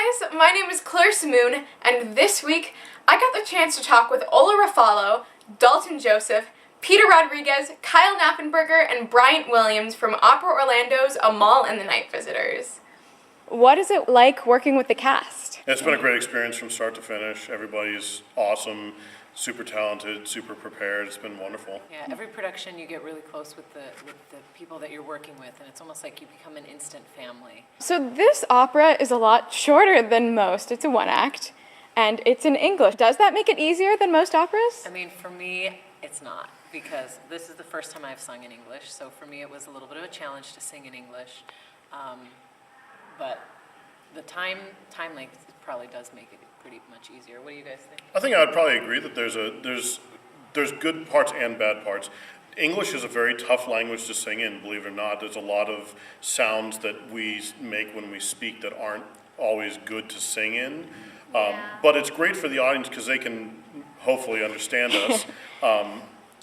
guys, my name is Claire Simoon, and this week I got the chance to talk with Ola Ruffalo, Dalton Joseph, Peter Rodriguez, Kyle Knappenberger, and Bryant Williams from Opera Orlando's Amahl and the Night Visitors. What is it like working with the cast? It's been a great experience from start to finish. Everybody's awesome, super talented, super prepared. It's been wonderful. Yeah, every production you get really close with the people that you're working with, and it's almost like you become an instant family. So this opera is a lot shorter than most. It's a one act, and it's in English. Does that make it easier than most operas? I mean, for me, it's not, because this is the first time I've sung in English, so for me it was a little bit of a challenge to sing in English. But the time length probably does make it pretty much easier. What do you guys think? I think I would probably agree that there's good parts and bad parts. English is a very tough language to sing in, believe it or not. There's a lot of sounds that we make when we speak that aren't always good to sing in. But it's great for the audience because they can hopefully understand us.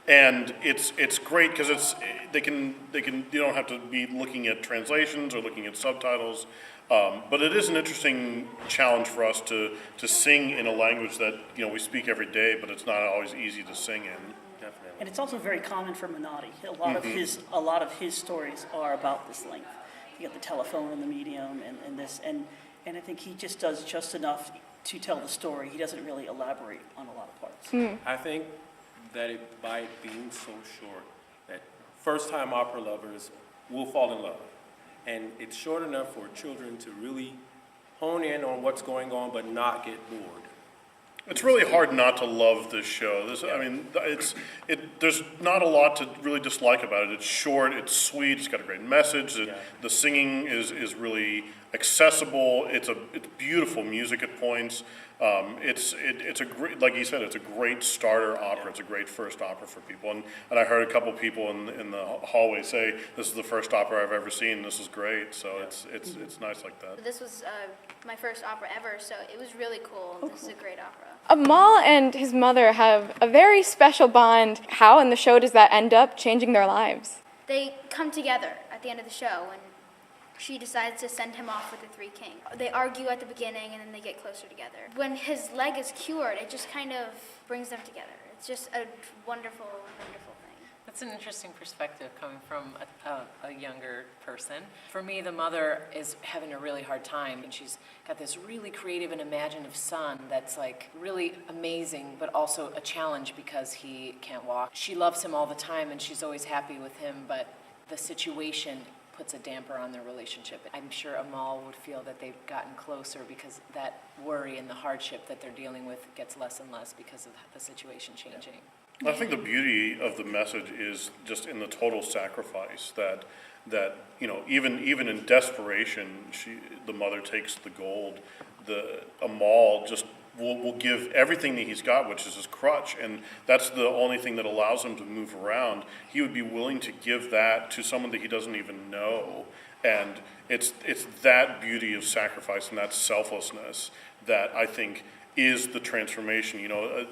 And it's great because you don't have to be looking at translations or looking at subtitles. But it is an interesting challenge for us to sing in a language that we speak every day, but it's not always easy to sing in. Definitely. And it's also very common for Menotti. A lot of his stories are about this length. You got the telephone and the medium and this, and I think he just does just enough to tell the story. He doesn't really elaborate on a lot of parts. I think that by it being so short, that first-time opera lovers will fall in love. And it's short enough for children to really hone in on what's going on but not get bored. It's really hard not to love this show. There's not a lot to really dislike about it. It's short, it's sweet, it's got a great message. The singing is really accessible. It's beautiful music at points. It's a great, like you said, it's a great starter opera. It's a great first opera for people. And I heard a couple people in the hallway say, "This is the first opera I've ever seen. This is great." So it's nice like that. This was my first opera ever, so it was really cool. This is a great opera. Amahl and his mother have a very special bond. How in the show does that end up changing their lives? They come together at the end of the show, and she decides to send him off with the Three Kings. They argue at the beginning, and then they get closer together. When his leg is cured, it just kind of brings them together. It's just a wonderful, wonderful thing. That's an interesting perspective coming from a younger person. For me, the mother is having a really hard time, and she's got this really creative and imaginative son that's like really amazing, but also a challenge because he can't walk. She loves him all the time, and she's always happy with him, but the situation puts a damper on their relationship. I'm sure Amahl would feel that they've gotten closer because that worry and the hardship that they're dealing with gets less and less because of the situation changing. I think the beauty of the message is just in the total sacrifice that even in desperation, the mother takes the gold. The Amahl just will give everything that he's got, which is his crutch, and that's the only thing that allows him to move around. He would be willing to give that to someone that he doesn't even know, and it's that beauty of sacrifice and that selflessness that I think is the transformation.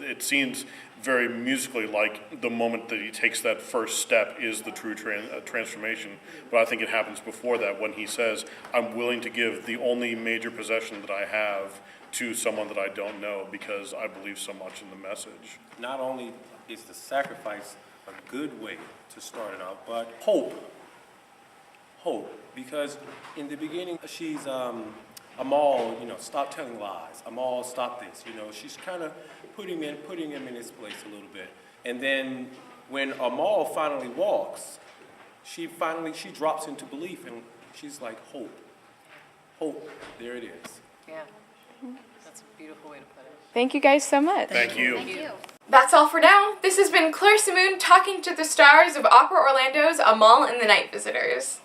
It seems very musically like the moment that he takes that first step is the true transformation, but I think it happens before that when he says, "I'm willing to give the only major possession that I have to someone that I don't know because I believe so much in the message." Not only is the sacrifice a good way to start it out, but hope, because in the beginning she's Amahl, stop telling lies. Amahl, stop this. She's kind of putting him in his place a little bit. And then when Amahl finally walks, she drops into belief, and she's like, hope. There it is. Yeah, that's a beautiful way to put it. Thank you guys so much. Thank you. Thank you. That's all for now. This has been Claire Simoon talking to the stars of Opera Orlando's Amahl and the Night Visitors.